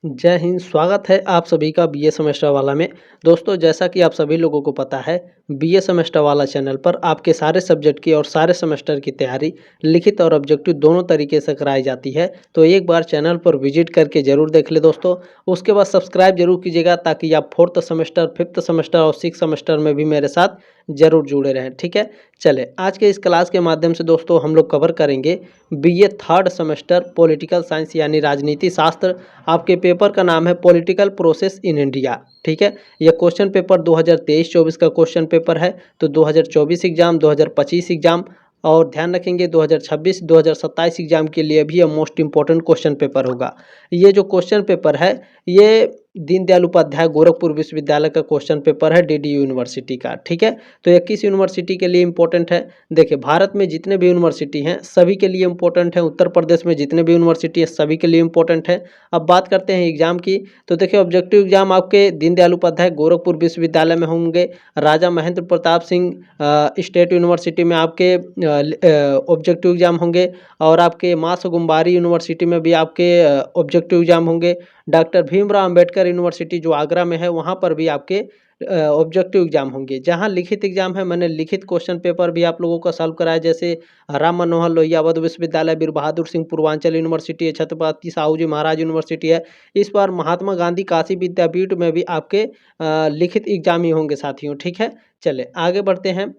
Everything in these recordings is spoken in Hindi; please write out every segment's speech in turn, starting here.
जय हिंद। स्वागत है आप सभी का बीए सेमेस्टर वाला में। दोस्तों, जैसा कि आप सभी लोगों को पता है, बीए सेमेस्टर वाला चैनल पर आपके सारे सब्जेक्ट की और सारे सेमेस्टर की तैयारी लिखित और ऑब्जेक्टिव दोनों तरीके से कराई जाती है। तो एक बार चैनल पर विजिट करके ज़रूर देख ले दोस्तों। उसके बाद सब्सक्राइब जरूर कीजिएगा ताकि आप 4th सेमेस्टर, 5th सेमेस्टर और 6th सेमेस्टर में भी मेरे साथ जरूर जुड़े रहें। ठीक है, चले आज के इस क्लास के माध्यम से दोस्तों हम लोग कवर करेंगे BA 3rd semester political science यानी राजनीति शास्त्र। आपके पेपर का नाम है पॉलिटिकल प्रोसेस इन इंडिया। ठीक है, यह क्वेश्चन पेपर 2023-24 का क्वेश्चन पेपर है। तो 2024 एग्जाम, 2025 एग्जाम और ध्यान रखेंगे 2026-2027 एग्जाम के लिए भी यह मोस्ट इंपॉर्टेंट क्वेश्चन पेपर होगा। ये जो क्वेश्चन पेपर है ये दीनदयाल उपाध्याय गोरखपुर विश्वविद्यालय का क्वेश्चन पेपर है, डीडीयू यूनिवर्सिटी का। ठीक है, तो यह किस यूनिवर्सिटी के लिए इंपॉर्टेंट है? देखिए, भारत में जितने भी यूनिवर्सिटी हैं सभी के लिए इंपॉर्टेंट है। उत्तर प्रदेश में जितने भी यूनिवर्सिटी है सभी के लिए इंपॉर्टेंट है। अब बात करते हैं एग्जाम की। तो देखिए, ऑब्जेक्टिव एग्जाम आपके दीनदयाल उपाध्याय गोरखपुर विश्वविद्यालय में होंगे। राजा महेंद्र प्रताप सिंह स्टेट यूनिवर्सिटी में आपके ऑब्जेक्टिव एग्जाम होंगे। और आपके माँ सुगुम्बारी यूनिवर्सिटी में भी आपके ऑब्जेक्टिव एग्जाम होंगे। डॉक्टर भीमराव अंबेडकर यूनिवर्सिटी जो आगरा में है वहाँ पर भी आपके ऑब्जेक्टिव एग्जाम होंगे। जहाँ लिखित एग्जाम है, मैंने लिखित क्वेश्चन पेपर भी आप लोगों का सॉल्व कराया, जैसे राम मनोहर लोहिया अवध विश्वविद्यालय, वीर बहादुर सिंह पूर्वांचल यूनिवर्सिटी है, छत्रपति साहू जी महाराज यूनिवर्सिटी है। इस बार महात्मा गांधी काशी विद्यापीठ में भी आपके लिखित एग्जाम ही होंगे साथियों। ठीक है, चले आगे बढ़ते हैं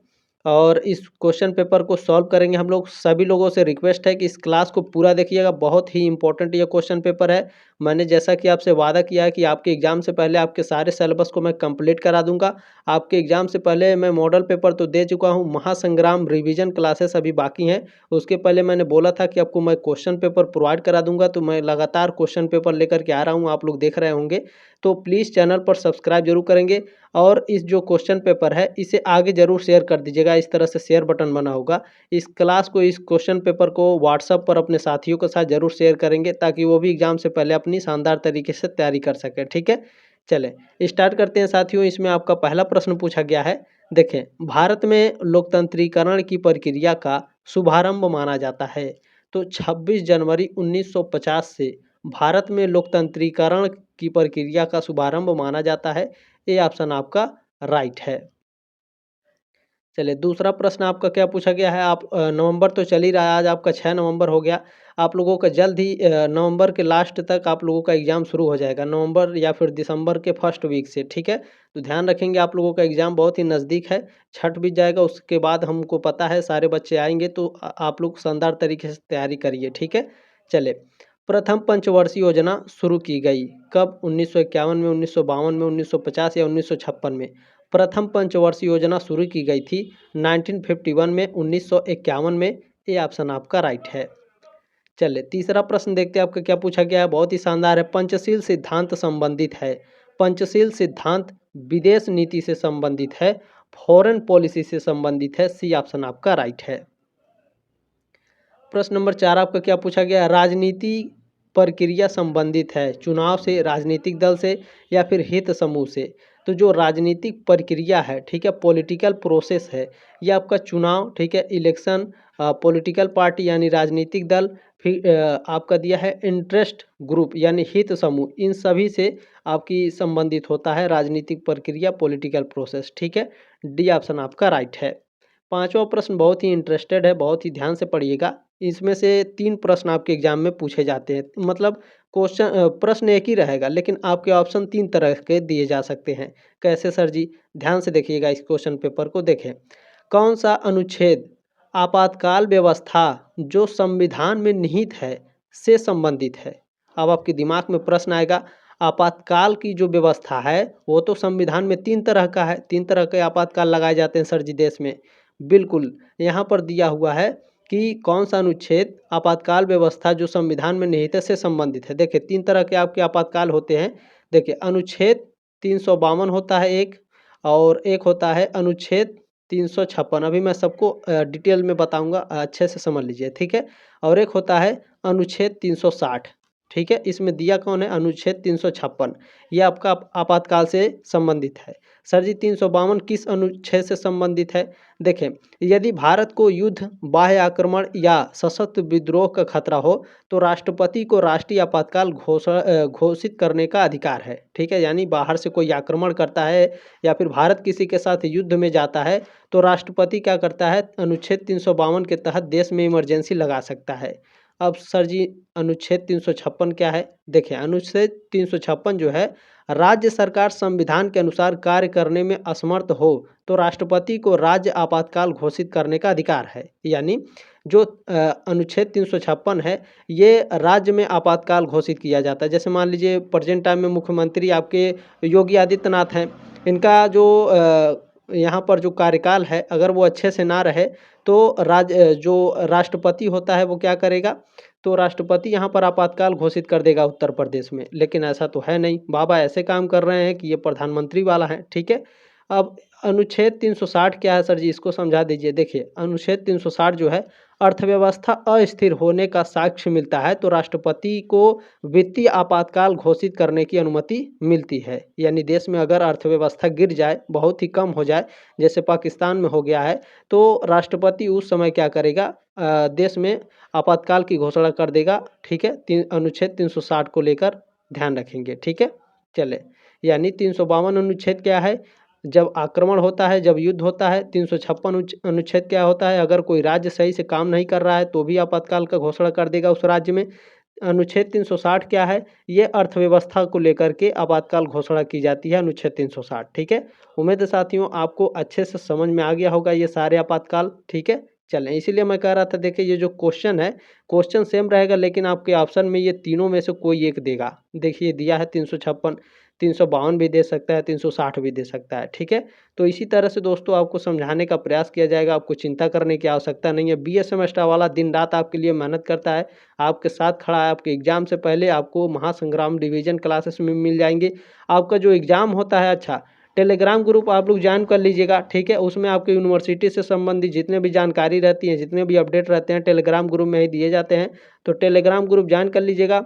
और इस क्वेश्चन पेपर को सॉल्व करेंगे हम लोग। सभी लोगों से रिक्वेस्ट है कि इस क्लास को पूरा देखिएगा, बहुत ही इंपॉर्टेंट ये क्वेश्चन पेपर है। मैंने जैसा कि आपसे वादा किया है कि आपके एग्ज़ाम से पहले आपके सारे सिलेबस को मैं कंप्लीट करा दूंगा। आपके एग्ज़ाम से पहले मैं मॉडल पेपर तो दे चुका हूं, महासंग्राम रिवीजन क्लासेस अभी बाकी हैं। उसके पहले मैंने बोला था कि आपको मैं क्वेश्चन पेपर प्रोवाइड करा दूंगा, तो मैं लगातार क्वेश्चन पेपर लेकर के आ रहा हूँ, आप लोग देख रहे होंगे। तो प्लीज़ चैनल पर सब्सक्राइब जरूर करेंगे और इस जो क्वेश्चन पेपर है इसे आगे जरूर शेयर कर दीजिएगा। इस तरह से शेयर बटन बना होगा। इस क्लास को, इस क्वेश्चन पेपर को व्हाट्सएप पर अपने साथियों के साथ जरूर शेयर करेंगे ताकि वो भी एग्जाम से पहले अपनी शानदार तरीके से तैयारी कर सके। ठीक है, चले स्टार्ट करते हैं साथियों। इसमें आपका पहला प्रश्न पूछा गया है। देखें, भारत में लोकतंत्रीकरण की प्रक्रिया का शुभारंभ माना जाता है। तो 26 जनवरी 1950 से भारत में लोकतंत्रीकरण की प्रक्रिया का शुभारंभ माना जाता है। ये ऑप्शन आपका राइट है। चलिए दूसरा प्रश्न आपका क्या पूछा गया है। आप नवंबर तो चल ही रहा है, आज आपका 6 नवंबर हो गया। आप लोगों का जल्द ही नवंबर के लास्ट तक आप लोगों का एग्ज़ाम शुरू हो जाएगा, नवंबर या फिर दिसंबर के फर्स्ट वीक से। ठीक है, तो ध्यान रखेंगे, आप लोगों का एग्ज़ाम बहुत ही नज़दीक है। छठ बीत जाएगा, उसके बाद हमको पता है सारे बच्चे आएंगे, तो आप लोग शानदार तरीके से तैयारी करिए। ठीक है, चले प्रथम पंचवर्षीय योजना शुरू की गई कब? 1951 में, 1952 में, 1950 या 1956 में? प्रथम पंचवर्षीय योजना शुरू की गई थी 1951 में, 1951 में। ये ऑप्शन आपका राइट है। चलिए तीसरा प्रश्न देखते हैं आपका क्या पूछा गया है, बहुत ही शानदार है। पंचशील सिद्धांत संबंधित है। पंचशील सिद्धांत विदेश नीति से संबंधित है, फॉरेन पॉलिसी से संबंधित है। सी ऑप्शन आपका राइट है। प्रश्न नंबर 4 आपका क्या पूछा गया है। राजनीति प्रक्रिया संबंधित है चुनाव से, राजनीतिक दल से या फिर हित समूह से? तो जो राजनीतिक प्रक्रिया है, ठीक है, पॉलिटिकल प्रोसेस है, ये आपका चुनाव, ठीक है, इलेक्शन, पॉलिटिकल पार्टी यानी राजनीतिक दल, फिर आपका दिया है इंटरेस्ट ग्रुप यानी हित समूह, इन सभी से आपकी संबंधित होता है राजनीतिक प्रक्रिया, पॉलिटिकल प्रोसेस। ठीक है, डी ऑप्शन आपका राइट है। पांचवा प्रश्न बहुत ही इंटरेस्टेड है, बहुत ही ध्यान से पढ़िएगा। इसमें से 3 प्रश्न आपके एग्जाम में पूछे जाते हैं, मतलब क्वेश्चन प्रश्न एक ही रहेगा लेकिन आपके ऑप्शन 3 तरह के दिए जा सकते हैं। कैसे सर जी? ध्यान से देखिएगा, इस क्वेश्चन पेपर को देखें। कौन सा अनुच्छेद आपातकाल व्यवस्था जो संविधान में निहित है से संबंधित है? अब आपके दिमाग में प्रश्न आएगा, आपातकाल की जो व्यवस्था है वो तो संविधान में 3 तरह का है, 3 तरह के आपातकाल लगाए जाते हैं सर जी देश में। बिल्कुल, यहाँ पर दिया हुआ है कि कौन सा अनुच्छेद आपातकाल व्यवस्था जो संविधान में निहित है से संबंधित है। देखिए 3 तरह के आपके आपातकाल होते हैं। देखिए अनुच्छेद 352 होता है एक, और एक होता है अनुच्छेद 356। अभी मैं सबको डिटेल में बताऊंगा, अच्छे से समझ लीजिए। ठीक है, और एक होता है अनुच्छेद 360। ठीक है, इसमें दिया कौन है? अनुच्छेद 356, ये आपका आपातकाल से संबंधित है। सर जी 352 किस अनुच्छेद से संबंधित है? देखें, यदि भारत को युद्ध, बाह्य आक्रमण या सशस्त्र विद्रोह का खतरा हो तो राष्ट्रपति को राष्ट्रीय आपातकाल घोषित करने का अधिकार है। ठीक है, यानी बाहर से कोई आक्रमण करता है या फिर भारत किसी के साथ युद्ध में जाता है तो राष्ट्रपति क्या करता है? अनुच्छेद 352 के तहत देश में इमरजेंसी लगा सकता है। अब सर जी अनुच्छेद 356 क्या है? देखिए, अनुच्छेद 356 जो है, राज्य सरकार संविधान के अनुसार कार्य करने में असमर्थ हो तो राष्ट्रपति को राज्य आपातकाल घोषित करने का अधिकार है। यानी जो अनुच्छेद 356 है, ये राज्य में आपातकाल घोषित किया जाता है। जैसे मान लीजिए प्रेजेंट टाइम में मुख्यमंत्री आपके योगी आदित्यनाथ हैं, इनका जो यहाँ पर जो कार्यकाल है, अगर वो अच्छे से ना रहे तो जो राष्ट्रपति होता है वो क्या करेगा? तो राष्ट्रपति यहाँ पर आपातकाल घोषित कर देगा उत्तर प्रदेश में। लेकिन ऐसा तो है नहीं, बाबा ऐसे काम कर रहे हैं कि ये प्रधानमंत्री वाला है। ठीक है, अब अनुच्छेद 360 क्या है? सर जी इसको समझा दीजिए। देखिए, अनुच्छेद 360 जो है, अर्थव्यवस्था अस्थिर होने का साक्ष्य मिलता है तो राष्ट्रपति को वित्तीय आपातकाल घोषित करने की अनुमति मिलती है। यानी देश में अगर अर्थव्यवस्था गिर जाए, बहुत ही कम हो जाए, जैसे पाकिस्तान में हो गया है, तो राष्ट्रपति उस समय क्या करेगा? देश में आपातकाल की घोषणा कर देगा। ठीक है, अनुच्छेद 360 को लेकर ध्यान रखेंगे। ठीक है, चले, यानी 352 अनुच्छेद क्या है? जब आक्रमण होता है, जब युद्ध होता है। 356 अनुच्छेद क्या होता है? अगर कोई राज्य सही से काम नहीं कर रहा है तो भी आपातकाल का घोषणा कर देगा उस राज्य में। अनुच्छेद 360 क्या है? ये अर्थव्यवस्था को लेकर के आपातकाल घोषणा की जाती है, अनुच्छेद 360। ठीक है, उम्मीद है साथियों आपको अच्छे से समझ में आ गया होगा ये सारे आपातकाल। ठीक है, चलें, इसीलिए मैं कह रहा था, देखिए ये जो क्वेश्चन है, क्वेश्चन सेम रहेगा लेकिन आपके ऑप्शन में ये तीनों में से कोई एक देगा। देखिए दिया है 356, 352 भी दे सकता है, 360 भी दे सकता है। ठीक है, तो इसी तरह से दोस्तों आपको समझाने का प्रयास किया जाएगा, आपको चिंता करने की आवश्यकता नहीं है। बीए सेमेस्टर वाला दिन रात आपके लिए मेहनत करता है, आपके साथ खड़ा है। आपके एग्जाम से पहले आपको महासंग्राम डिवीजन क्लासेस में मिल जाएंगे। आपका जो एग्जाम होता है, अच्छा, टेलीग्राम ग्रुप आप लोग ज्वाइन कर लीजिएगा। ठीक है, उसमें आपके यूनिवर्सिटी से संबंधित जितने भी जानकारी रहती है, जितने भी अपडेट रहते हैं, टेलीग्राम ग्रुप में ही दिए जाते हैं। तो टेलीग्राम ग्रुप ज्वाइन कर लीजिएगा,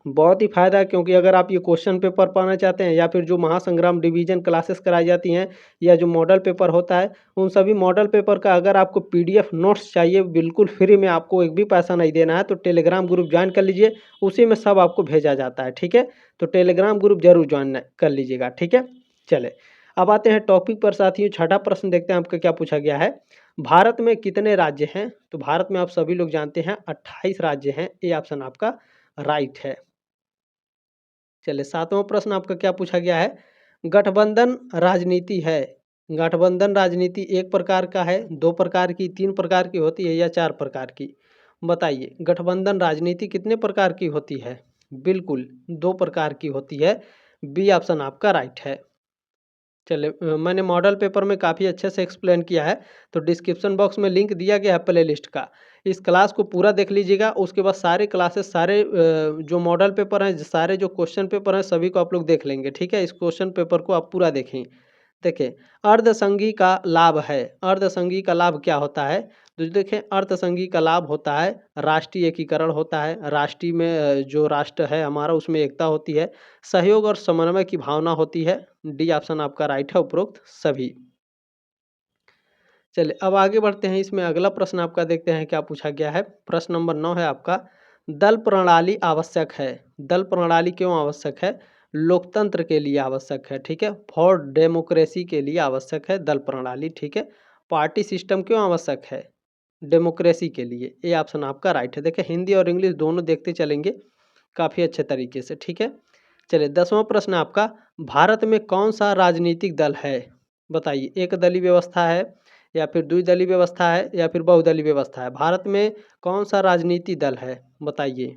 बहुत ही फ़ायदा है। क्योंकि अगर आप ये क्वेश्चन पेपर पढ़ना चाहते हैं या फिर जो महासंग्राम डिवीजन क्लासेस कराई जाती हैं या जो मॉडल पेपर होता है, उन सभी मॉडल पेपर का अगर आपको पीडीएफ नोट्स चाहिए बिल्कुल फ्री में, आपको एक भी पैसा नहीं देना है, तो टेलीग्राम ग्रुप ज्वाइन कर लीजिए, उसी में सब आपको भेजा जाता है। ठीक है, तो टेलीग्राम ग्रुप जरूर ज्वाइन कर लीजिएगा। ठीक है, चले, अब आते हैं टॉपिक पर साथियों। छठा प्रश्न देखते हैं आपका क्या पूछा गया है। भारत में कितने राज्य हैं? तो भारत में आप सभी लोग जानते हैं 28 राज्य हैं, ये ऑप्शन आपका राइट है। चलिए, सातवां प्रश्न आपका क्या पूछा गया है। गठबंधन राजनीति है, गठबंधन राजनीति एक प्रकार का है, दो प्रकार की, तीन प्रकार की होती है या चार प्रकार की? बताइए, गठबंधन राजनीति कितने प्रकार की होती है? बिल्कुल 2 प्रकार की होती है। बी ऑप्शन आपका राइट है। चलिए, मैंने मॉडल पेपर में काफ़ी अच्छे से एक्सप्लेन किया है, तो डिस्क्रिप्शन बॉक्स में लिंक दिया गया है प्लेलिस्ट का। इस क्लास को पूरा देख लीजिएगा, उसके बाद सारे क्लासेस, सारे जो मॉडल पेपर हैं, सारे जो क्वेश्चन पेपर हैं, सभी को आप लोग देख लेंगे। ठीक है, इस क्वेश्चन पेपर को आप पूरा देखें। देखें, अर्धसंघी का लाभ है, अर्धसंघी का लाभ क्या होता है? तो देखें, अर्धसंघी का लाभ होता है राष्ट्रीय एकीकरण होता है, राष्ट्रीय में जो राष्ट्र है हमारा उसमें एकता होती है, सहयोग और समन्वय की भावना होती है। डी ऑप्शन आपका राइट है, उपरोक्त सभी। चलिए, अब आगे बढ़ते हैं, इसमें अगला प्रश्न आपका देखते हैं क्या पूछा गया है। प्रश्न नंबर 9 है आपका, दल प्रणाली आवश्यक है। दल प्रणाली क्यों आवश्यक है? लोकतंत्र के लिए आवश्यक है। ठीक है, फॉर डेमोक्रेसी के लिए आवश्यक है दल प्रणाली। ठीक है, पार्टी सिस्टम क्यों आवश्यक है? डेमोक्रेसी के लिए। ये ऑप्शन आपका राइट है। देखिए, हिंदी और इंग्लिश दोनों देखते चलेंगे काफ़ी अच्छे तरीके से। ठीक है, चलिए, 10वां प्रश्न आपका, भारत में कौन सा राजनीतिक दल है? बताइए, एक दलीय व्यवस्था है या फिर द्विदलीय व्यवस्था है या फिर बहुदलीय व्यवस्था है? भारत में कौन सा राजनीति दल है? बताइए।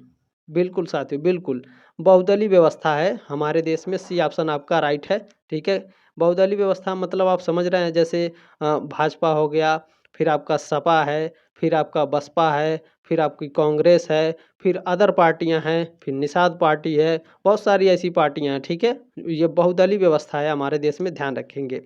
बिल्कुल साथियों, बिल्कुल बहुदलीय व्यवस्था है हमारे देश में। सी ऑप्शन आपका राइट है। ठीक है, बहुदलीय व्यवस्था मतलब आप समझ रहे हैं, जैसे भाजपा हो गया, फिर आपका सपा है, फिर आपका बसपा है, फिर आपकी कांग्रेस है, फिर अदर पार्टियां हैं, फिर निषाद पार्टी है, बहुत सारी ऐसी पार्टियां हैं। ठीक है, ये बहुदलीय व्यवस्था है हमारे देश में, ध्यान रखेंगे।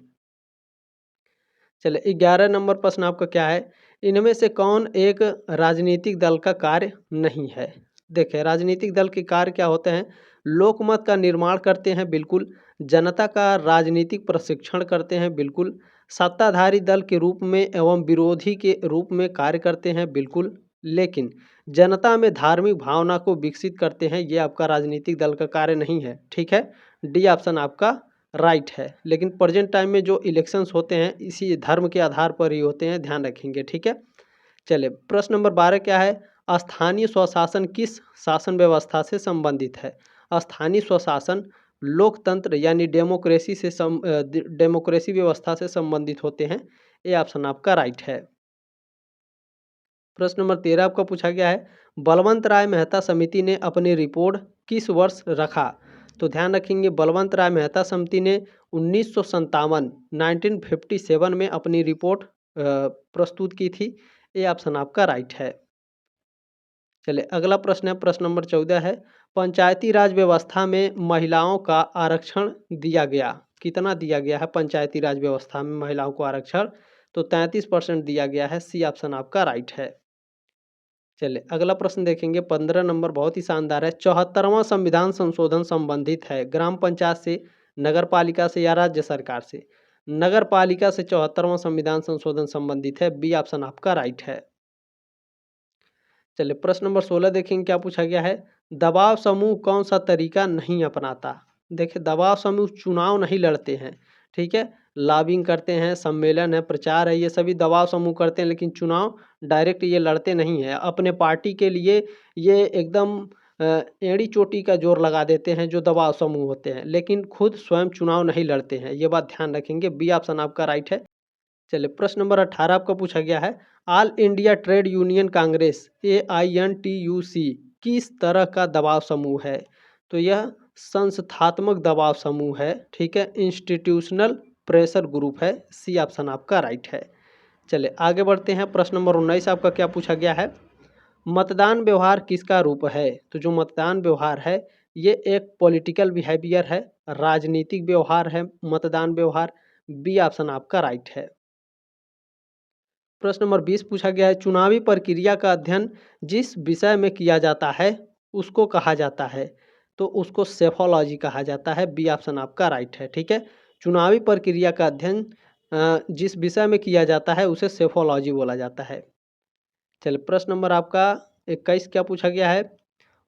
चलिए, 11 नंबर प्रश्न आपका क्या है, इनमें से कौन एक राजनीतिक दल का कार्य नहीं है? देखिए, राजनीतिक दल के कार्य क्या होते हैं? लोकमत का निर्माण करते हैं, बिल्कुल। जनता का राजनीतिक प्रशिक्षण करते हैं, बिल्कुल। सत्ताधारी दल के रूप में एवं विरोधी के रूप में कार्य करते हैं, बिल्कुल। लेकिन जनता में धार्मिक भावना को विकसित करते हैं, ये आपका राजनीतिक दल का कार्य नहीं है, ठीक है। डी ऑप्शन आपका राइट है। लेकिन प्रेजेंट टाइम में जो इलेक्शंस होते हैं इसी धर्म के आधार पर ही होते हैं, ध्यान रखेंगे, ठीक है। चलिए, प्रश्न नंबर 12 क्या है? स्थानीय स्वशासन किस शासन व्यवस्था से संबंधित है? स्थानीय स्वशासन लोकतंत्र यानी डेमोक्रेसी व्यवस्था से संबंधित होते हैं। ये ऑप्शन आपका राइट है। प्रश्न नंबर 13 आपका पूछा गया है, बलवंत राय मेहता समिति ने अपनी रिपोर्ट किस वर्ष रखा? तो ध्यान रखेंगे, बलवंत राय मेहता समिति ने 1957 में अपनी रिपोर्ट प्रस्तुत की थी। ये ऑप्शन आपका राइट है। चलिए, अगला प्रश्न है, प्रश्न नंबर 14 है, पंचायती राज व्यवस्था में महिलाओं का आरक्षण दिया गया, कितना दिया गया है पंचायती राज व्यवस्था में महिलाओं को आरक्षण? तो 33% दिया गया है। सी ऑप्शन आपका राइट है। चलिए, अगला प्रश्न देखेंगे, 15 नंबर, बहुत ही शानदार है। 74वां संविधान संशोधन संबंधित है ग्राम पंचायत से, नगर पालिका से या राज्य सरकार से? नगर पालिका से 74वां संविधान संशोधन संबंधित है। बी ऑप्शन आपका राइट है। चलिए, प्रश्न नंबर 16 देखेंगे, क्या पूछा गया है, दबाव समूह कौन सा तरीका नहीं अपनाता? देखिए, दबाव समूह चुनाव नहीं लड़ते हैं, ठीक है। लॉबिंग करते हैं, सम्मेलन है, प्रचार है, ये सभी दबाव समूह करते हैं, लेकिन चुनाव डायरेक्ट ये लड़ते नहीं हैं। अपने पार्टी के लिए ये एकदम एड़ी चोटी का जोर लगा देते हैं जो दबाव समूह होते हैं, लेकिन खुद स्वयं चुनाव नहीं लड़ते हैं, ये बात ध्यान रखेंगे। बी ऑप्शन आपका राइट है। चलिए, प्रश्न नंबर 18 आपका पूछा गया है, all India trade union Congress AINTUC किस तरह का दबाव समूह है? तो यह संस्थात्मक दबाव समूह है, ठीक है, इंस्टीट्यूशनल प्रेशर ग्रुप है। सी ऑप्शन आपका राइट है। चलिए, आगे बढ़ते हैं। प्रश्न नंबर 19 आपका क्या पूछा गया है, मतदान व्यवहार किसका रूप है? तो जो मतदान व्यवहार है ये एक पॉलिटिकल बिहेवियर है, राजनीतिक व्यवहार है मतदान व्यवहार। बी ऑप्शन आपका राइट है। प्रश्न नंबर 20 पूछा गया है, चुनावी प्रक्रिया का अध्ययन जिस विषय में किया जाता है उसको कहा जाता है? तो उसको सेफोलॉजी कहा जाता है। बी ऑप्शन आपका राइट है, ठीक है। चुनावी प्रक्रिया का अध्ययन जिस विषय में किया जाता है उसे सेफोलॉजी बोला जाता है। चलिए, प्रश्न नंबर आपका 21 क्या पूछा गया है,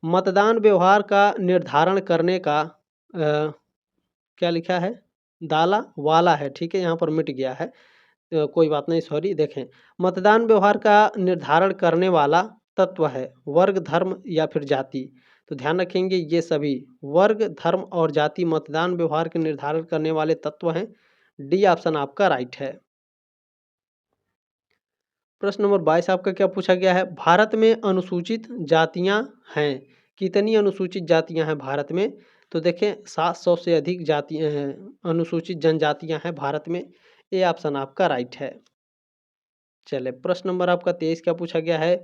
मतदान व्यवहार का निर्धारण करने का क्या लिखा है, दाला वाला है, ठीक है, यहाँ पर मिट गया है, तो कोई बात नहीं, सॉरी। देखें, मतदान व्यवहार का निर्धारण करने वाला तत्व है वर्ग, धर्म या फिर जाति? तो ध्यान रखेंगे, ये सभी वर्ग, धर्म और जाति मतदान व्यवहार के निर्धारण करने वाले तत्व हैं। डी ऑप्शन आपका राइट है। प्रश्न नंबर 22 आपका क्या पूछा गया है, भारत में अनुसूचित जातियां हैं, कितनी अनुसूचित जातियां हैं भारत में? तो देखें, 700 से अधिक जातियां हैं, अनुसूचित जनजातियां हैं भारत में। ये ऑप्शन आपका राइट है। चले, प्रश्न नंबर आपका 23 क्या पूछा गया है,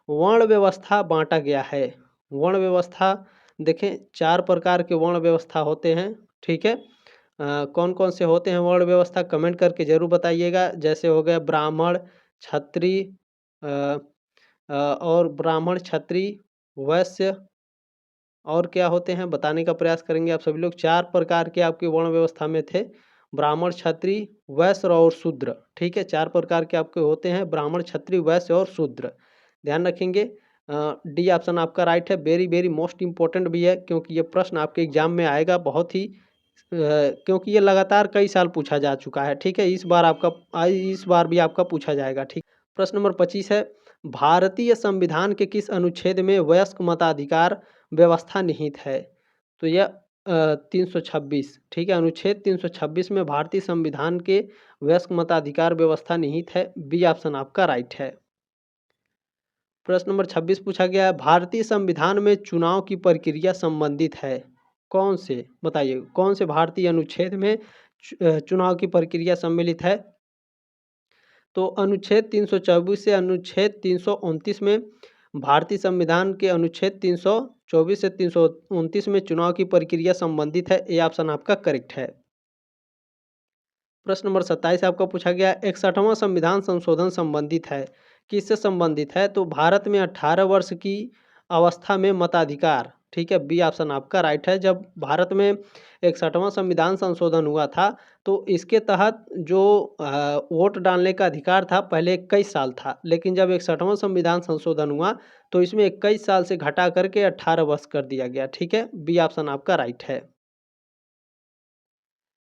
वर्ण व्यवस्था बांटा गया है। वर्ण व्यवस्था देखें, 4 प्रकार के वर्ण व्यवस्था होते हैं, ठीक है। कौन कौन से होते हैं वर्ण व्यवस्था, कमेंट करके जरूर बताइएगा। जैसे हो गया ब्राह्मण, क्षत्रिय, और ब्राह्मण, क्षत्रिय, वैश्य, और क्या होते हैं बताने का प्रयास करेंगे आप सभी लोग। 4 प्रकार के आपके वर्ण व्यवस्था में थे, ब्राह्मण, क्षत्रिय, वैश्य और शूद्र, ठीक है। 4 प्रकार के आपके होते हैं, ब्राह्मण, क्षत्रिय, वैश्य और शूद्र, ध्यान रखेंगे। डी ऑप्शन आपका राइट है। वेरी वेरी मोस्ट इंपॉर्टेंट भी है, क्योंकि ये प्रश्न आपके एग्जाम में आएगा बहुत ही, क्योंकि ये लगातार कई साल पूछा जा चुका है, ठीक है। इस बार भी आपका पूछा जाएगा, ठीक। प्रश्न नंबर 25 है, भारतीय संविधान के किस अनुच्छेद में वयस्क मताधिकार व्यवस्था निहित है? तो यह 326, ठीक है, अनुच्छेद 326 में भारतीय संविधान के वयस्क मताधिकार व्यवस्था निहित है। बी ऑप्शन आपका राइट है। प्रश्न नंबर 26 पूछा गया है, भारतीय संविधान में चुनाव की प्रक्रिया संबंधित है कौन से? बताइए, कौन से भारतीय अनुच्छेद में चुनाव की प्रक्रिया सम्मिलित है? तो अनुच्छेद 324 से अनुच्छेद 329 में, भारतीय संविधान के अनुच्छेद 324 से 329 में चुनाव की प्रक्रिया संबंधित है। ये ऑप्शन आपका करेक्ट है। प्रश्न नंबर 27 आपका पूछा गया, 61वां संविधान संशोधन संबंधित है, किससे संबंधित है? तो भारत में 18 वर्ष की अवस्था में मताधिकार, ठीक है, बी ऑप्शन आपका राइट है। जब भारत में 61वां संविधान संशोधन हुआ था तो इसके तहत जो वोट डालने का अधिकार था पहले 21 साल था, लेकिन जब 61वां संविधान संशोधन हुआ तो इसमें 21 साल से घटा करके 18 वर्ष कर दिया गया, ठीक है, बी ऑप्शन आपका राइट है।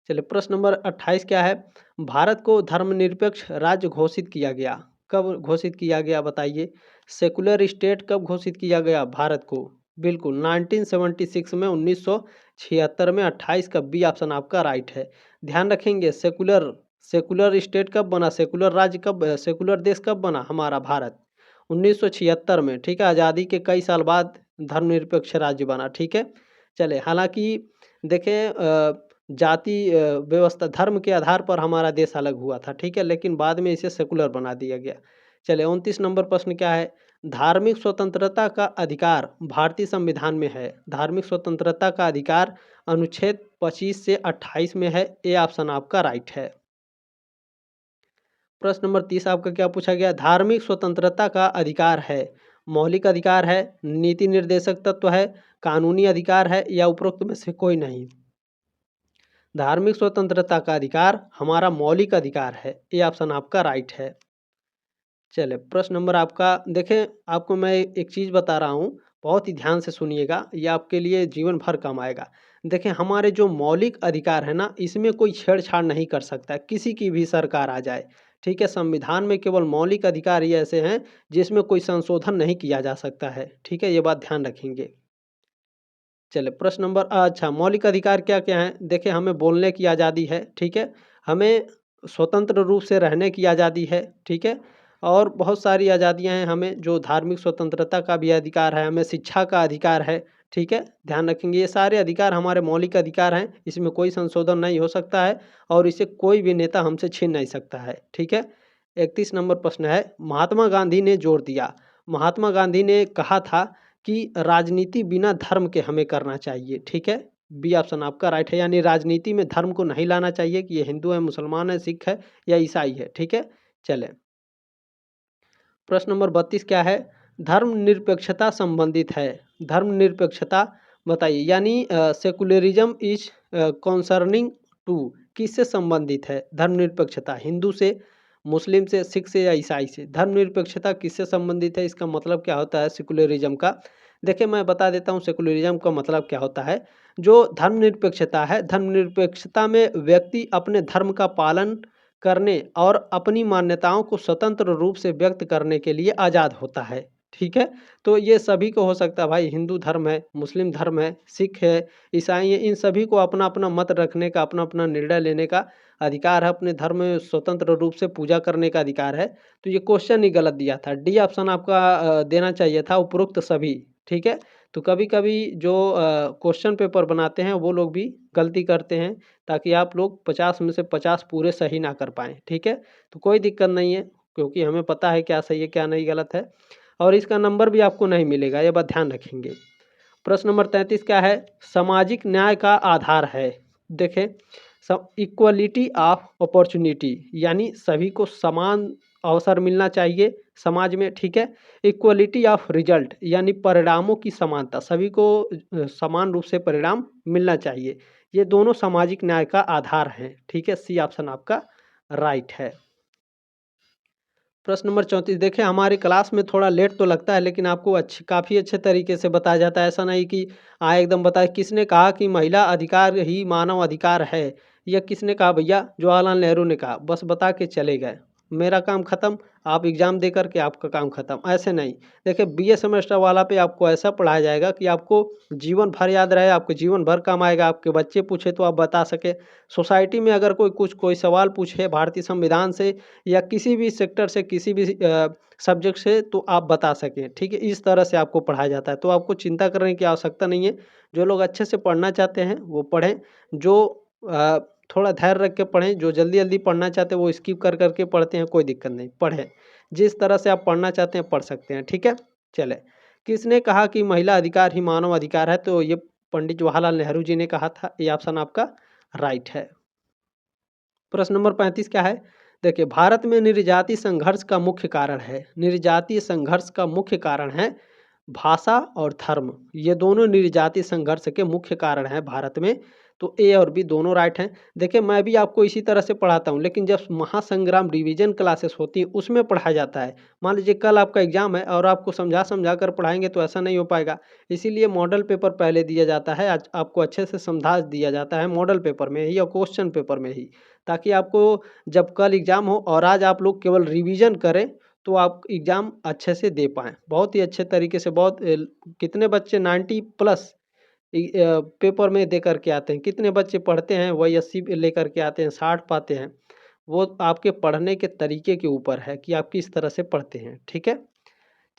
चलिए प्रश्न नंबर 28 क्या है? भारत को धर्मनिरपेक्ष राज्य घोषित किया गया। कब घोषित किया गया बताइए? सेकुलर स्टेट कब घोषित किया गया भारत को? बिल्कुल 1976 में, 1976 में। 28 का बी ऑप्शन आपका राइट है। ध्यान रखेंगे सेकुलर सेकुलर स्टेट कब बना, सेकुलर राज्य कब, सेकुलर देश कब बना हमारा भारत? 1976 में, ठीक है। आज़ादी के कई साल बाद धर्मनिरपेक्ष राज्य बना, ठीक है। चले हालांकि देखें जाति व्यवस्था धर्म के आधार पर हमारा देश अलग हुआ था, ठीक है, लेकिन बाद में इसे सेकुलर बना दिया गया। चलिए 29 नंबर प्रश्न क्या है? धार्मिक स्वतंत्रता का अधिकार भारतीय संविधान में है। धार्मिक स्वतंत्रता का अधिकार अनुच्छेद 25 से 28 में है। ए ऑप्शन आपका राइट है। प्रश्न नंबर 30 आपका क्या पूछा गया? धार्मिक स्वतंत्रता का अधिकार है, मौलिक अधिकार है, नीति निर्देशक तत्व है, कानूनी अधिकार है या उपरोक्त में से कोई नहीं? धार्मिक स्वतंत्रता का अधिकार हमारा मौलिक अधिकार है। ये ऑप्शन आपका राइट है। चलिए प्रश्न नंबर आपका देखें, आपको मैं एक चीज़ बता रहा हूँ, बहुत ही ध्यान से सुनिएगा, ये आपके लिए जीवन भर काम आएगा। देखें हमारे जो मौलिक अधिकार है ना, इसमें कोई छेड़छाड़ नहीं कर सकता, किसी की भी सरकार आ जाए, ठीक है। संविधान में केवल मौलिक अधिकार ही ऐसे हैं जिसमें कोई संशोधन नहीं किया जा सकता है, ठीक है, ये बात ध्यान रखेंगे। चलिए प्रश्न नंबर अच्छा, मौलिक अधिकार क्या क्या हैं? देखिए हमें बोलने की आज़ादी है, ठीक है, हमें स्वतंत्र रूप से रहने की आज़ादी है, ठीक है, और बहुत सारी आज़ादियाँ हैं हमें, जो धार्मिक स्वतंत्रता का भी अधिकार है, हमें शिक्षा का अधिकार है, ठीक है। ध्यान रखेंगे ये सारे अधिकार हमारे मौलिक अधिकार हैं, इसमें कोई संशोधन नहीं हो सकता है और इसे कोई भी नेता हमसे छीन नहीं सकता है, ठीक है। 31 नंबर प्रश्न है, महात्मा गांधी ने जोर दिया, महात्मा गांधी ने कहा था कि राजनीति बिना धर्म के हमें करना चाहिए, ठीक है। बी ऑप्शन आपका राइट है, यानी राजनीति में धर्म को नहीं लाना चाहिए कि ये हिंदू है, मुसलमान है, सिख है या ईसाई है, ठीक है। चले प्रश्न नंबर 32 क्या है? धर्मनिरपेक्षता संबंधित है। धर्मनिरपेक्षता बताइए, यानी सेकुलरिज्म इज कॉन्सर्निंग टू, किससे संबंधित है धर्मनिरपेक्षता? हिंदू से, मुस्लिम से, सिख से या ईसाई से? धर्मनिरपेक्षता किससे संबंधित है, इसका मतलब क्या होता है सेकुलरिज्म का? देखिए मैं बता देता हूँ सेकुलरिज्म का मतलब क्या होता है। जो धर्मनिरपेक्षता है, धर्मनिरपेक्षता में व्यक्ति अपने धर्म का पालन करने और अपनी मान्यताओं को स्वतंत्र रूप से व्यक्त करने के लिए आज़ाद होता है, ठीक है। तो ये सभी को हो सकता है भाई, हिंदू धर्म है, मुस्लिम धर्म है, सिख है, ईसाई है, इन सभी को अपना अपना मत रखने का, अपना अपना निर्णय लेने का अधिकार है, अपने धर्म में स्वतंत्र रूप से पूजा करने का अधिकार है। तो ये क्वेश्चन ही गलत दिया था, डी ऑप्शन आपका देना चाहिए था, उपरोक्त सभी, ठीक है। तो कभी कभी जो क्वेश्चन पेपर बनाते हैं वो लोग भी गलती करते हैं, ताकि आप लोग 50 में से 50 पूरे सही ना कर पाएँ, ठीक है। तो कोई दिक्कत नहीं है, क्योंकि हमें पता है क्या सही है क्या नहीं, गलत है, और इसका नंबर भी आपको नहीं मिलेगा, ये बात ध्यान रखेंगे। प्रश्न नंबर 33 क्या है? सामाजिक न्याय का आधार है। देखें सब इक्वलिटी ऑफ अपॉर्चुनिटी, यानी सभी को समान अवसर मिलना चाहिए समाज में, ठीक है। इक्वलिटी ऑफ रिजल्ट, यानी परिणामों की समानता, सभी को समान रूप से परिणाम मिलना चाहिए। ये दोनों सामाजिक न्याय का आधार हैं, ठीक है। सी ऑप्शन आपका राइट है। प्रश्न नंबर 34 देखिए, हमारी क्लास में थोड़ा लेट तो लगता है, लेकिन आपको काफ़ी अच्छे तरीके से बताया जाता है। ऐसा नहीं कि एकदम बताए किसने कहा कि महिला अधिकार ही मानव अधिकार है, या किसने कहा भैया, जवाहरलाल नेहरू ने कहा, बस बता के चले गए, मेरा काम ख़त्म, आप एग्ज़ाम दे कर के आपका काम ख़त्म, ऐसे नहीं। देखिए बीए सेमेस्टर वाला पे आपको ऐसा पढ़ाया जाएगा कि आपको जीवन भर याद रहे, आपको जीवन भर काम आएगा, आपके बच्चे पूछे तो आप बता सके, सोसाइटी में अगर कोई सवाल पूछे भारतीय संविधान से या किसी भी सेक्टर से, किसी भी सब्जेक्ट से, तो आप बता सकें, ठीक है। इस तरह से आपको पढ़ाया जाता है, तो आपको चिंता करने की आवश्यकता नहीं है। जो लोग अच्छे से पढ़ना चाहते हैं वो पढ़ें, जो अ, थोड़ा धैर्य रख के पढ़ें, जो जल्दी जल्दी पढ़ना चाहते हैं वो स्किप कर करके पढ़ते हैं, कोई दिक्कत नहीं, पढ़ें जिस तरह से आप पढ़ना चाहते हैं पढ़ सकते हैं, ठीक है। चले किसने कहा कि महिला अधिकार ही मानव अधिकार है? तो ये पंडित जवाहरलाल नेहरू जी ने कहा था, ये ऑप्शन आपका राइट है। प्रश्न नंबर 35 क्या है? देखिए भारत में निर्जाति संघर्ष का मुख्य कारण है, निर्जातीय संघर्ष का मुख्य कारण है भाषा और धर्म, ये दोनों निर्जाति संघर्ष के मुख्य कारण हैं भारत में। तो ए और बी दोनों राइट हैं। देखिए मैं भी आपको इसी तरह से पढ़ाता हूँ, लेकिन जब महासंग्राम रिवीजन क्लासेस होती है उसमें पढ़ाया जाता है। मान लीजिए कल आपका एग्जाम है और आपको समझा समझा कर पढ़ाएंगे तो ऐसा नहीं हो पाएगा। इसीलिए मॉडल पेपर पहले दिया जाता है, आज आपको अच्छे से समझा दिया जाता है मॉडल पेपर में ही और क्वेश्चन पेपर में ही, ताकि आपको जब कल एग्जाम हो और आज आप लोग केवल रिवीजन करें तो आप एग्ज़ाम अच्छे से दे पाएँ। बहुत ही अच्छे तरीके से कितने बच्चे 90 प्लस पेपर में दे कर के आते हैं, कितने बच्चे पढ़ते हैं वही 80 लेकर के आते हैं, 60 पाते हैं। वो आपके पढ़ने के तरीके के ऊपर है कि आप किस तरह से पढ़ते हैं, ठीक है।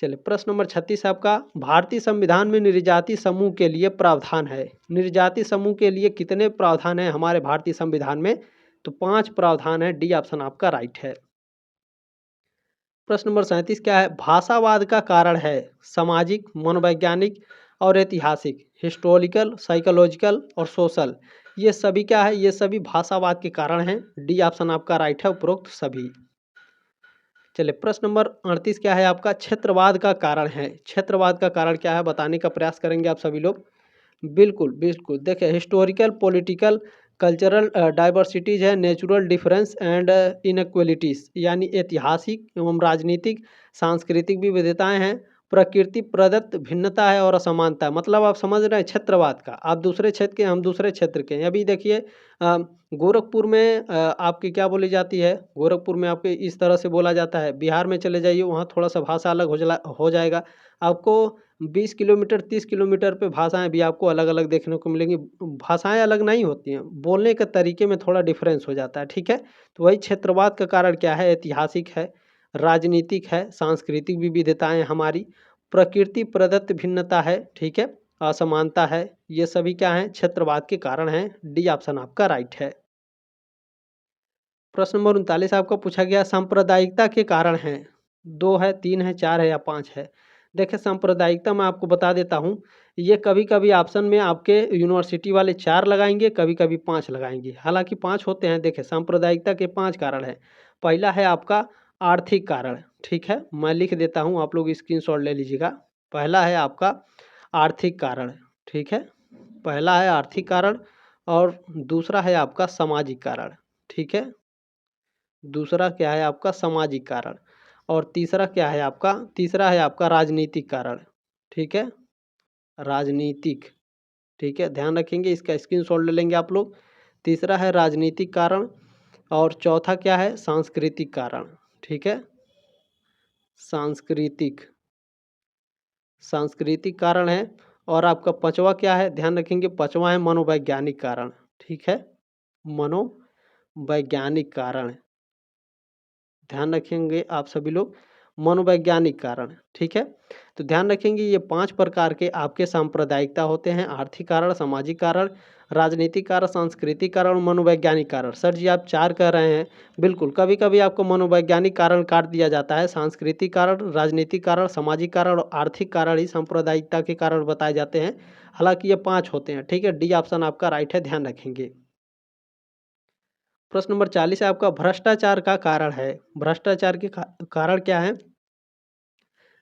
चलिए प्रश्न नंबर 36 आपका, भारतीय संविधान में निर्जाति समूह के लिए प्रावधान है। निर्जाति समूह के लिए कितने प्रावधान हैं हमारे भारतीय संविधान में? तो 5 प्रावधान है, डी ऑप्शन आपका राइट है। प्रश्न नंबर 37 क्या है? भाषावाद का कारण है सामाजिक, मनोवैज्ञानिक और ऐतिहासिक, हिस्टोरिकल, साइकोलॉजिकल और सोशल। ये सभी क्या है? ये सभी भाषावाद के कारण हैं। डी ऑप्शन आपका राइट है, उपरोक्त सभी। चलिए प्रश्न नंबर 38 क्या है आपका? क्षेत्रवाद का कारण है। क्षेत्रवाद का कारण क्या है बताने का प्रयास करेंगे आप सभी लोग। बिल्कुल बिल्कुल, देखिए हिस्टोरिकल, पॉलिटिकल, कल्चरल डाइवर्सिटीज़ है, नेचुरल डिफरेंस एंड इनक्वलिटीज़, यानी ऐतिहासिक एवं राजनीतिक सांस्कृतिक विविधताएं हैं, प्रकृति प्रदत्त भिन्नता है और असमानता है। मतलब आप समझ रहे हैं क्षेत्रवाद का, आप दूसरे क्षेत्र के, हम दूसरे क्षेत्र के हैं। अभी देखिए गोरखपुर में आपकी क्या बोली जाती है? गोरखपुर में आपके इस तरह से बोला जाता है। बिहार में चले जाइए, वहाँ थोड़ा सा भाषा अलग हो जाएगा। आपको 20 किलोमीटर 30 किलोमीटर पे भाषाएं भी आपको अलग अलग देखने को मिलेंगी। भाषाएं अलग नहीं होती हैं, बोलने के तरीके में थोड़ा डिफरेंस हो जाता है, ठीक है। तो वही क्षेत्रवाद का कारण क्या है? ऐतिहासिक है, राजनीतिक है, सांस्कृतिक विविधताएं हमारी, प्रकृति प्रदत्त भिन्नता है, ठीक है, असमानता है। ये सभी क्या हैं? क्षेत्रवाद के कारण हैं। डी ऑप्शन आपका राइट है। प्रश्न नंबर 39 आपको पूछा गया, सांप्रदायिकता के कारण हैं। 2 है, 3 है, 4 है या 5 है? देखिए सांप्रदायिकता मैं आपको बता देता हूँ, ये कभी कभी ऑप्शन में आपके यूनिवर्सिटी वाले 4 लगाएंगे, कभी कभी 5 लगाएंगे, हालांकि 5 होते हैं। देखिए सांप्रदायिकता के 5 कारण हैं। पहला है आपका आर्थिक कारण, ठीक है, मैं लिख देता हूँ, आप लोग स्क्रीनशॉट ले लीजिएगा। पहला है आपका आर्थिक कारण, ठीक है, पहला है आर्थिक कारण, और दूसरा है आपका सामाजिक कारण, ठीक है, दूसरा क्या है आपका सामाजिक कारण, और तीसरा क्या है आपका? तीसरा है आपका राजनीतिक कारण, ठीक है, राजनीतिक, ठीक है, ध्यान रखेंगे, इसका स्क्रीनशॉट ले लेंगे आप लोग। तीसरा है राजनीतिक कारण, और चौथा क्या है? सांस्कृतिक कारण, ठीक है, सांस्कृतिक सांस्कृतिक कारण है। और आपका पांचवा क्या है? ध्यान रखेंगे, पांचवा है मनोवैज्ञानिक कारण, ठीक है, मनोवैज्ञानिक कारण, ध्यान रखेंगे आप सभी लोग, मनोवैज्ञानिक कारण, ठीक है। तो ध्यान रखेंगे ये 5 प्रकार के आपके सांप्रदायिकता होते हैं, आर्थिक कारण, सामाजिक कारण, राजनीतिक कारण, सांस्कृतिक कारण और मनोवैज्ञानिक कारण। सर जी आप 4 कह रहे हैं, बिल्कुल, कभी कभी आपको मनोवैज्ञानिक कारण काट दिया जाता है, सांस्कृतिक कारण, राजनीतिक कारण, सामाजिक कारण और आर्थिक कारण ही सांप्रदायिकता के कारण बताए जाते हैं। हालांकि ये 5 होते हैं, ठीक है। डी ऑप्शन आपका राइट है, ध्यान रखेंगे। प्रश्न नंबर 40 है आपका, भ्रष्टाचार का कारण है। भ्रष्टाचार के कारण क्या है?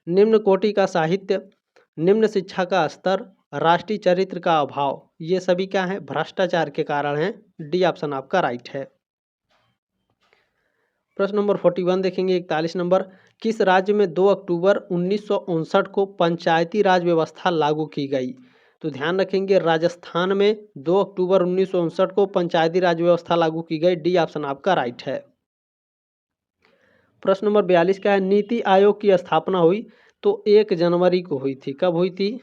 निम्न कोटि का साहित्य, निम्न शिक्षा का स्तर, राष्ट्रीय चरित्र का अभाव, ये सभी क्या है? भ्रष्टाचार के कारण हैं। डी ऑप्शन आपका राइट है। प्रश्न नंबर 41 देखेंगे, 41 नंबर, किस राज्य में 2 अक्टूबर 1959 को पंचायती राज व्यवस्था लागू की गई? तो ध्यान रखेंगे, राजस्थान में 2 अक्टूबर 1959 को पंचायती राज व्यवस्था लागू की गई। डी ऑप्शन आपका राइट है। प्रश्न नंबर 42 क्या है? नीति आयोग की स्थापना हुई तो 1 जनवरी को हुई थी। कब हुई थी?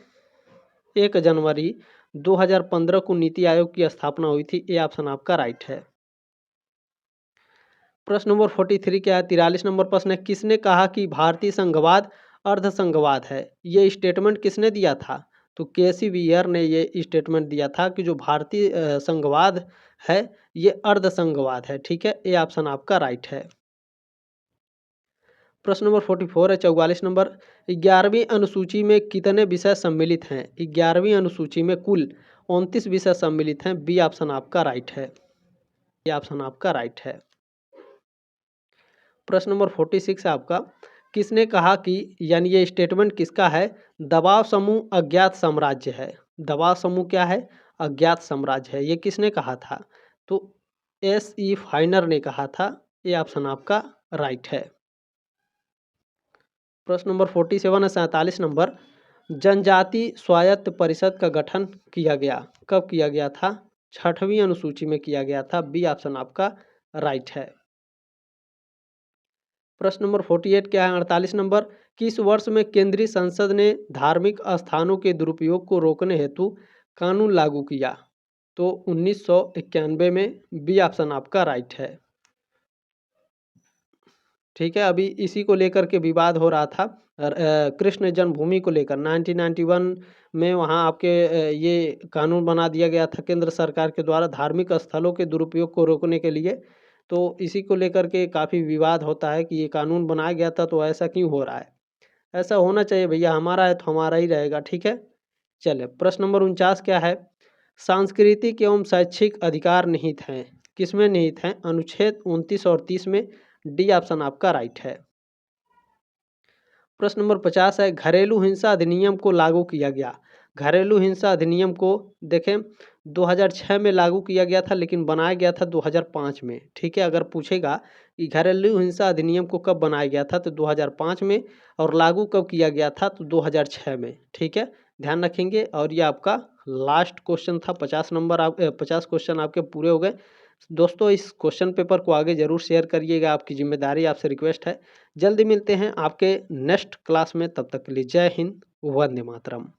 1 जनवरी 2015 को नीति आयोग की स्थापना हुई थी। ए ऑप्शन आपका राइट है। प्रश्न नंबर 43 क्या है? 43 नंबर प्रश्न है, किसने कहा कि भारतीय संघवाद अर्ध संघवाद है? ये स्टेटमेंट किसने दिया था? तो केसी वीयर ने ये स्टेटमेंट दिया था कि जो भारतीय संघवाद है ये अर्ध संघवाद है, ठीक है। ए ऑप्शन आपका राइट है। प्रश्न नंबर 44 है, 44 नंबर, 11वीं अनुसूची में कितने विषय सम्मिलित हैं? 11वीं अनुसूची में कुल 29 विषय सम्मिलित हैं। बी ऑप्शन आपका राइट है। बी ऑप्शन आपका राइट है। प्रश्न नंबर 46 है आपका, किसने कहा कि, यानी ये स्टेटमेंट किसका है, दबाव समूह अज्ञात साम्राज्य है। दबाव समूह क्या है, अज्ञात साम्राज्य है। ये किसने कहा था, तो S.E. फाइनर ने कहा था। ये ऑप्शन आपका राइट है। प्रश्न नंबर 47 है, 47 नंबर। जनजाति स्वायत्त परिषद का गठन किया गया, कब किया गया था, 6वीं अनुसूची में किया गया था। बी ऑप्शन आपका राइट है। प्रश्न नंबर 48 क्या है, 48 नंबर। किस वर्ष में केंद्रीय संसद ने धार्मिक स्थानों के दुरुपयोग को रोकने हेतु कानून लागू किया, तो 1991 में। बी ऑप्शन आपका राइट है। ठीक है, अभी इसी को लेकर के विवाद हो रहा था, कृष्ण जन्मभूमि को लेकर 1991 में वहाँ आपके ये कानून बना दिया गया था केंद्र सरकार के द्वारा धार्मिक स्थलों के दुरुपयोग को रोकने के लिए। तो इसी को लेकर के काफ़ी विवाद होता है कि ये कानून बनाया गया था तो ऐसा क्यों हो रहा है। ऐसा होना चाहिए भैया, हमारा है तो हमारा ही रहेगा। ठीक है, चलिए प्रश्न नंबर 49 क्या है, सांस्कृतिक एवं शैक्षिक अधिकार निहित हैं, किसमें निहित हैं, अनुच्छेद 29 और 30 में। डी ऑप्शन आपका राइट है। प्रश्न नंबर 50 है, घरेलू हिंसा अधिनियम को लागू किया गया। घरेलू हिंसा अधिनियम को देखें 2006 में लागू किया गया था, लेकिन बनाया गया था 2005 में। ठीक है, अगर पूछेगा कि घरेलू हिंसा अधिनियम को कब बनाया गया था, तो 2005 में, और लागू कब किया गया था, तो 2006 में। ठीक है, ध्यान रखेंगे। और ये आपका लास्ट क्वेश्चन था, 50 नंबर 50 क्वेश्चन आपके पूरे हो गए। दोस्तों इस क्वेश्चन पेपर को आगे ज़रूर शेयर करिएगा, आपकी जिम्मेदारी, आपसे रिक्वेस्ट है। जल्दी मिलते हैं आपके नेक्स्ट क्लास में, तब तक के लिए जय हिंद, वंदे मातरम।